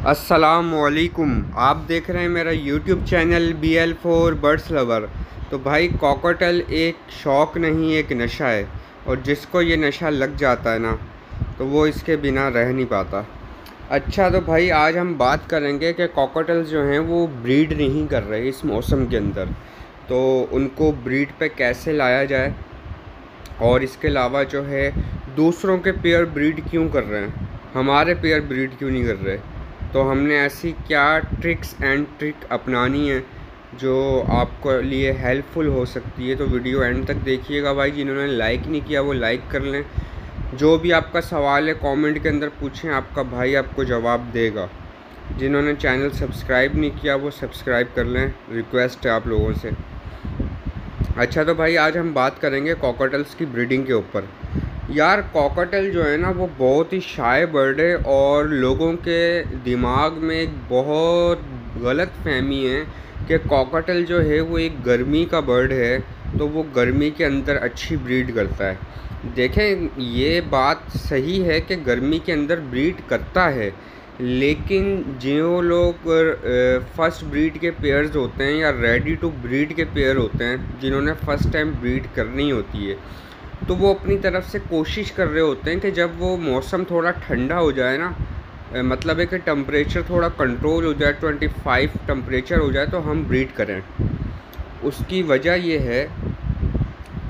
अस्सलामुअलैकुम। आप देख रहे हैं मेरा YouTube channel BL4 birds lover. तो भाई कॉकटेल एक शौक़ नहीं, एक नशा है, और जिसको ये नशा लग जाता है ना तो वो इसके बिना रह नहीं पाता। अच्छा, तो भाई आज हम बात करेंगे कि कॉकटेल्स जो हैं वो ब्रीड नहीं कर रहे इस मौसम के अंदर, तो उनको ब्रीड पे कैसे लाया जाए, और इसके अलावा जो है दूसरों के पेयर ब्रीड क्यों कर रहे हैं, हमारे पेयर ब्रीड क्यों नहीं कर रहे। तो हमने ऐसी क्या ट्रिक्स एंड ट्रिक अपनानी है जो आपको लिए हेल्पफुल हो सकती है। तो वीडियो एंड तक देखिएगा भाई। जिन्होंने लाइक नहीं किया वो लाइक कर लें। जो भी आपका सवाल है कमेंट के अंदर पूछें, आपका भाई आपको जवाब देगा। जिन्होंने चैनल सब्सक्राइब नहीं किया वो सब्सक्राइब कर लें, रिक्वेस्ट है आप लोगों से। अच्छा, तो भाई आज हम बात करेंगे कॉकटेल्स की ब्रीडिंग के ऊपर। यार कॉकटेल जो है ना वो बहुत ही शाय बर्ड है, और लोगों के दिमाग में एक बहुत गलत फहमी है कि कॉकटेल जो है वो एक गर्मी का बर्ड है, तो वो गर्मी के अंदर अच्छी ब्रीड करता है। देखें, ये बात सही है कि गर्मी के अंदर ब्रीड करता है, लेकिन जो लोग फर्स्ट ब्रीड के पेयर्स होते हैं या रेडी टू ब्रीड के पेयर होते हैं, जिन्होंने फ़र्स्ट टाइम ब्रीड करनी होती है, तो वो अपनी तरफ से कोशिश कर रहे होते हैं कि जब वो मौसम थोड़ा ठंडा हो जाए ना, मतलब है कि टेम्परेचर थोड़ा कंट्रोल हो जाए, 25 टेम्परेचर हो जाए, तो हम ब्रीड करें। उसकी वजह ये है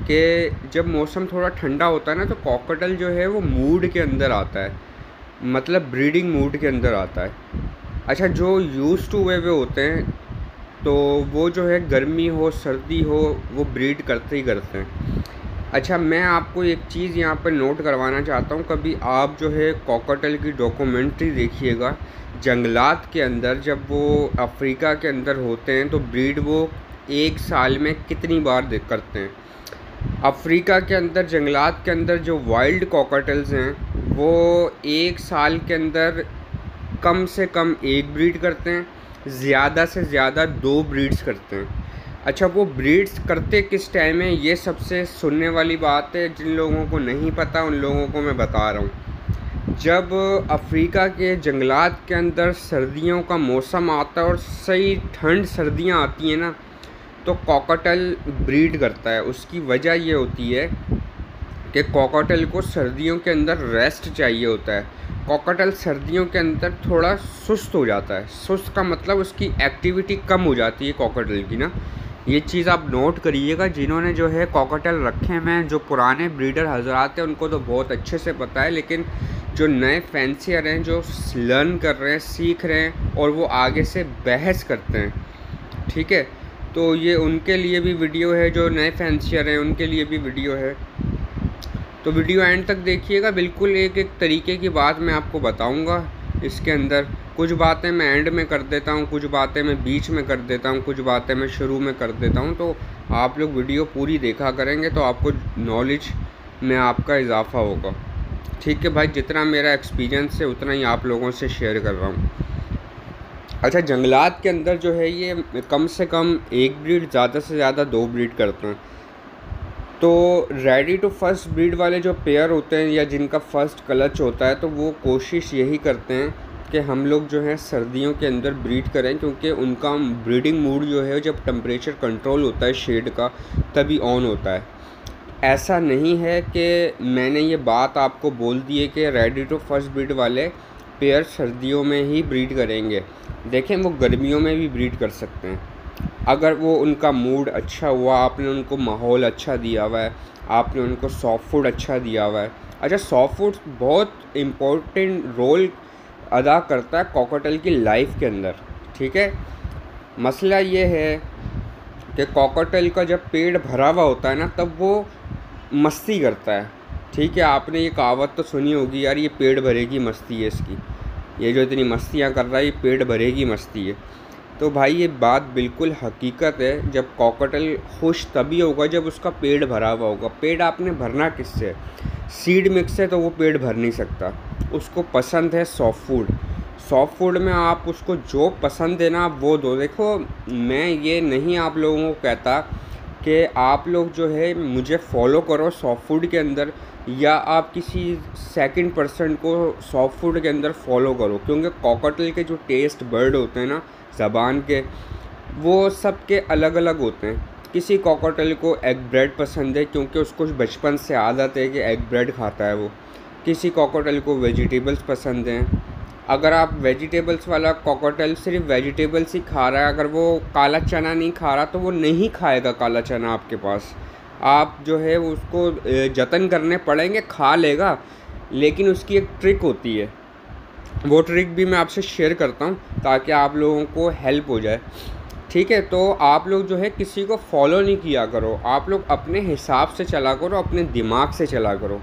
कि जब मौसम थोड़ा ठंडा होता है ना तो कॉकटेल जो है वो मूड के अंदर आता है, मतलब ब्रीडिंग मूड के अंदर आता है। अच्छा, जो यूज़ टू वे होते हैं तो वो जो है गर्मी हो सर्दी हो वो ब्रीड करते ही करते हैं। अच्छा, मैं आपको एक चीज़ यहाँ पर नोट करवाना चाहता हूँ। कभी आप जो है कॉकटेल की डॉक्यूमेंट्री देखिएगा। जंगलात के अंदर जब वो अफ्रीका के अंदर होते हैं तो ब्रीड वो एक साल में कितनी बार करते हैं। अफ्रीका के अंदर जंगलात के अंदर जो वाइल्ड कॉकटेल्स हैं वो एक साल के अंदर कम से कम एक ब्रीड करते हैं, ज़्यादा से ज़्यादा 2 ब्रीड्स करते हैं। अच्छा, वो ब्रीड्स करते किस टाइम है, ये सबसे सुनने वाली बात है। जिन लोगों को नहीं पता उन लोगों को मैं बता रहा हूँ। जब अफ्रीका के जंगलात के अंदर सर्दियों का मौसम आता है और सही ठंड सर्दियाँ आती हैं ना, तो कॉकटेल ब्रीड करता है। उसकी वजह ये होती है कि कॉकटेल को सर्दियों के अंदर रेस्ट चाहिए होता है। कॉकटेल सर्दियों के अंदर थोड़ा सुस्त हो जाता है। सुस्त का मतलब उसकी एक्टिविटी कम हो जाती है कॉकटेल की ना। ये चीज़ आप नोट करिएगा। जिन्होंने जो है कॉकटेल रखे हैं, जो पुराने ब्रीडर हजरात हैं, उनको तो बहुत अच्छे से पता है, लेकिन जो नए फैंसियर हैं, जो लर्न कर रहे हैं, सीख रहे हैं, और वो आगे से बहस करते हैं, ठीक है, तो ये उनके लिए भी वीडियो है। जो नए फैंसियर हैं उनके लिए भी वीडियो है। तो वीडियो एंड तक देखिएगा। बिल्कुल एक एक तरीके की बात मैं आपको बताऊंगा। इसके अंदर कुछ बातें मैं एंड में कर देता हूं, कुछ बातें मैं बीच में कर देता हूं, कुछ बातें मैं शुरू में कर देता हूं। तो आप लोग वीडियो पूरी देखा करेंगे तो आपको नॉलेज में आपका इजाफ़ा होगा। ठीक है भाई, जितना मेरा एक्सपीरियंस है उतना ही आप लोगों से शेयर कर रहा हूँ। अच्छा, जंगलात के अंदर जो है ये कम से कम एक ब्रीड, ज़्यादा से ज़्यादा 2 ब्रीड करते हैं। तो रेडी टू फर्स्ट ब्रीड वाले जो पेयर होते हैं या जिनका फर्स्ट क्लच होता है, तो वो कोशिश यही करते हैं कि हम लोग जो है सर्दियों के अंदर ब्रीड करें, क्योंकि उनका ब्रीडिंग मूड जो है जब टेम्परेचर कंट्रोल होता है शेड का तभी ऑन होता है। ऐसा नहीं है कि मैंने ये बात आपको बोल दी है कि रेडी टू फर्स्ट ब्रीड वाले पेयर सर्दियों में ही ब्रीड करेंगे। देखें, वो गर्मियों में भी ब्रीड कर सकते हैं अगर वो उनका मूड अच्छा हुआ, आपने उनको माहौल अच्छा दिया हुआ है, आपने उनको सॉफ्ट फूड अच्छा दिया हुआ है। अच्छा, सॉफ्ट फूड बहुत इम्पोर्टेंट रोल अदा करता है कॉकटेल की लाइफ के अंदर, ठीक है। मसला ये है कि कॉकटेल का जब पेट भरा हुआ होता है ना तब वो मस्ती करता है, ठीक है। आपने ये कहावत तो सुनी होगी, यार ये पेट भरेगी मस्ती है इसकी, ये जो इतनी मस्तियाँ कर रहा है ये पेट भरेगी मस्ती है। तो भाई ये बात बिल्कुल हकीकत है। जब कॉकटेल खुश तभी होगा जब उसका पेट भरा हुआ होगा। पेट आपने भरना किससे, सीड मिक्स से तो वो पेट भर नहीं सकता। उसको पसंद है सॉफ्ट फूड। सॉफ्ट फूड में आप उसको जो पसंद है ना आप वो दो। देखो, मैं ये नहीं आप लोगों को कहता कि आप लोग जो है मुझे फॉलो करो सॉफ्ट फूड के अंदर, या आप किसी सेकंड पर्सन को सॉफ्ट फूड के अंदर फॉलो करो, क्योंकि कॉकटेल के जो टेस्ट बर्ड होते हैं ना ज़बान के, वो सब के अलग अलग होते हैं। किसी कॉकटेल को एग ब्रेड पसंद है क्योंकि उसको बचपन से आदत है कि एग ब्रेड खाता है वो। किसी कॉकटेल को वेजिटेबल्स पसंद हैं। अगर आप वेजिटेबल्स वाला कॉकटेल सिर्फ वेजिटेबल्स ही खा रहा है, अगर वो काला चना नहीं खा रहा तो वो नहीं खाएगा काला चना आपके पास। आप जो है उसको जतन करने पड़ेंगे, खा लेगा, लेकिन उसकी एक ट्रिक होती है, वो ट्रिक भी मैं आपसे शेयर करता हूँ ताकि आप लोगों को हेल्प हो जाए। ठीक है, तो आप लोग जो है किसी को फॉलो नहीं किया करो, आप लोग अपने हिसाब से चला करो, अपने दिमाग से चला करो,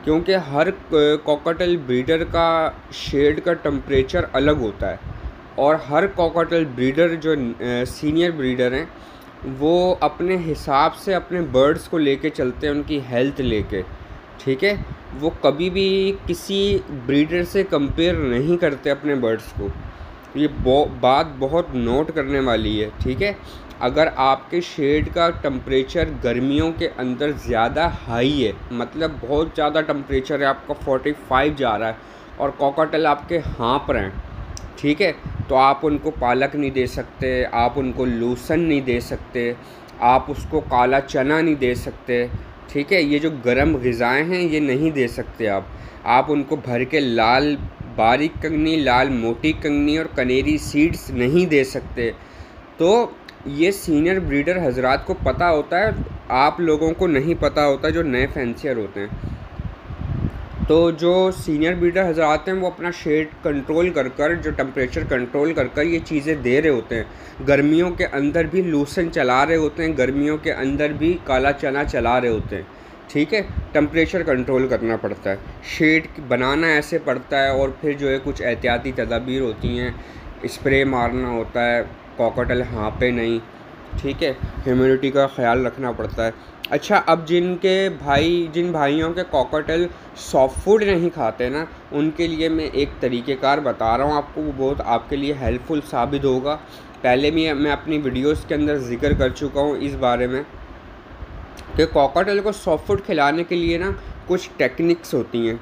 क्योंकि हर कॉकटेल ब्रीडर का शेड का टेम्परेचर अलग होता है। और हर कॉकटेल ब्रीडर जो सीनियर ब्रीडर हैं वो अपने हिसाब से अपने बर्ड्स को लेके चलते हैं, उनकी हेल्थ लेके। ठीक है, वो कभी भी किसी ब्रीडर से कंपेयर नहीं करते अपने बर्ड्स को। ये बात बहुत नोट करने वाली है। ठीक है, अगर आपके शेड का टेम्परेचर गर्मियों के अंदर ज़्यादा हाई है, मतलब बहुत ज़्यादा टेम्परेचर है, आपका 45 जा रहा है और कॉकटेल आपके हाँफ रहे हैं, ठीक है, तो आप उनको पालक नहीं दे सकते, आप उनको लूसन नहीं दे सकते, आप उसको काला चना नहीं दे सकते। ठीक है, ये जो गर्म ग़िज़ाएँ हैं ये नहीं दे सकते आप उनको भर के लाल बारीक कंगनी, लाल मोटी कंगनी और कनेरी सीड्स नहीं दे सकते। तो ये सीनियर ब्रीडर हजरात को पता होता है, आप लोगों को नहीं पता होता जो नए फैंसियर होते हैं। तो जो सीनियर ब्रीडर हजरात हैं वो अपना शेड कंट्रोल कर जो टेम्परेचर कंट्रोल कर ये चीज़ें दे रहे होते हैं। गर्मियों के अंदर भी लूसन चला रहे होते हैं, गर्मियों के अंदर भी काला चना चला रहे होते हैं। ठीक है, टेम्परेचर कंट्रोल करना पड़ता है, शेड बनाना ऐसे पड़ता है, और फिर जो है कुछ एहतियाती तदाबीर होती हैं, स्प्रे मारना होता है, कॉकटेल हाँफे नहीं। ठीक है, ह्यूमिडिटी का ख्याल रखना पड़ता है। अच्छा, अब जिन भाइयों के कॉकटेल सॉफ्ट फूड नहीं खाते ना, उनके लिए मैं एक तरीक़ेकार बता रहा हूँ आपको, वो बहुत आपके लिए हेल्पफुल साबित होगा। पहले भी मैं अपनी वीडियोस के अंदर ज़िक्र कर चुका हूँ इस बारे में कि कॉकटेल को सॉफ्ट फूड खिलाने के लिए ना कुछ टेक्निक्स होती हैं।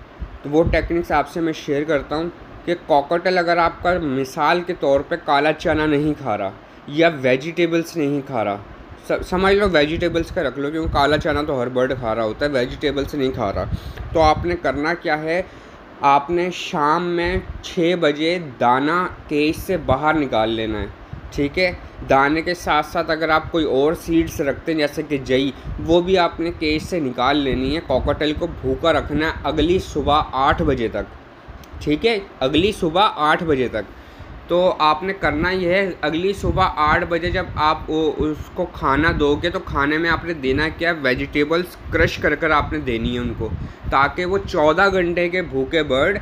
तो वो टेक्निक्स आपसे मैं शेयर करता हूँ कि कॉकटेल अगर आपका मिसाल के तौर पे काला चना नहीं खा रहा या वेजिटेबल्स नहीं खा रहा, समझ लो वेजिटेबल्स का रख लो, क्योंकि काला चना तो हर बर्ड खा रहा होता है, वेजिटेबल्स नहीं खा रहा, तो आपने करना क्या है, आपने शाम में 6 बजे दाना केज से बाहर निकाल लेना है। ठीक है, दाने के साथ साथ अगर आप कोई और सीड्स रखते हैं जैसे कि जई, वो भी आपने केज से निकाल लेनी है। कॉकटेल को भूखा रखना है अगली सुबह 8 बजे तक। ठीक है, अगली सुबह 8 बजे तक। तो आपने करना ये है, अगली सुबह 8 बजे जब आप उसको खाना दोगे तो खाने में आपने देना क्या है, वेजिटेबल्स क्रश कर आपने देनी है उनको, ताकि वो 14 घंटे के भूखे बर्ड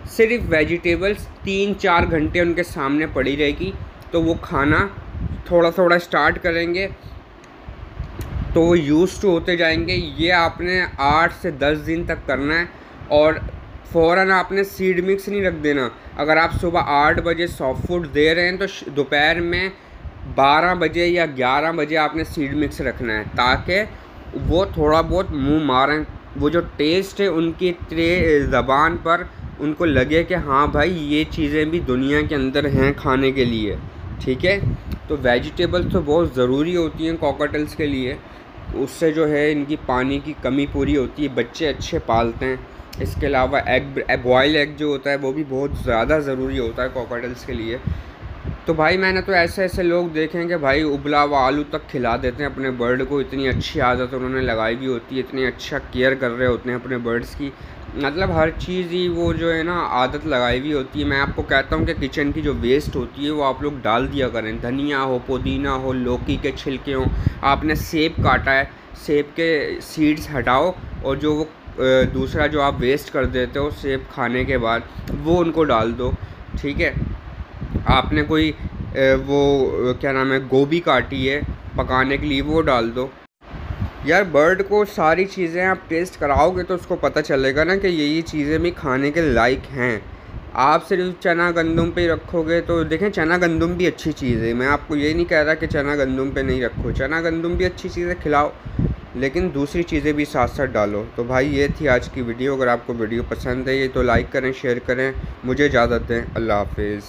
सिर्फ वेजिटेबल्स 3-4 घंटे उनके सामने पड़ी रहेगी, तो वो खाना थोड़ा थोड़ा स्टार्ट करेंगे, तो वो यूज़ टू होते जाएंगे। ये आपने 8 से 10 दिन तक करना है, और फ़ौरन आपने सीड मिक्स नहीं रख देना। अगर आप सुबह 8 बजे सॉफ्ट फूड दे रहे हैं तो दोपहर में 12 बजे या 11 बजे आपने सीड मिक्स रखना है, ताकि वो थोड़ा बहुत मुंह मारें, वो जो टेस्ट है उनकी ज़बान पर उनको लगे कि हाँ भाई ये चीज़ें भी दुनिया के अंदर हैं खाने के लिए। ठीक है, तो वेजिटेबल्स तो बहुत ज़रूरी होती हैं कॉकटेल्स के लिए, उससे जो है इनकी पानी की कमी पूरी होती है, बच्चे अच्छे पालते हैं। इसके अलावा बॉयल एग जो होता है वो भी बहुत ज़्यादा ज़रूरी होता है कॉकटेल्स के लिए। तो भाई मैंने तो ऐसे लोग देखे हैं कि भाई उबला हुआ आलू तक खिला देते हैं अपने बर्ड को, इतनी अच्छी आदत उन्होंने लगाई भी होती है, इतनी अच्छा केयर कर रहे होते हैं अपने बर्ड्स की, मतलब हर चीज़ ही वो जो है ना आदत लगाई हुई होती है। मैं आपको कहता हूँ कि किचन की जो वेस्ट होती है वो आप लोग डाल दिया करें, धनिया हो, पुदीना हो, लौकी के छिलके हों, आपने सेब काटा है, सेब के सीड्स हटाओ, और जो वो दूसरा जो आप वेस्ट कर देते हो सेब खाने के बाद, वो उनको डाल दो। ठीक है, आपने कोई वो क्या नाम है गोभी काटी है पकाने के लिए, वो डाल दो। यार बर्ड को सारी चीज़ें आप टेस्ट कराओगे तो उसको पता चलेगा ना कि ये चीज़ें भी खाने के लायक हैं। आप सिर्फ चना गंदम पे ही रखोगे तो देखें, चना गंदम भी अच्छी चीज़ है, मैं आपको ये नहीं कह रहा कि चना गंदम पे नहीं रखो, चना गंदम भी अच्छी चीज़ है, खिलाओ, लेकिन दूसरी चीज़ें भी साथ साथ डालो। तो भाई ये थी आज की वीडियो। अगर आपको वीडियो पसंद है तो लाइक करें, शेयर करें। मुझे इजाज़त दें। अल्लाह हाफिज़।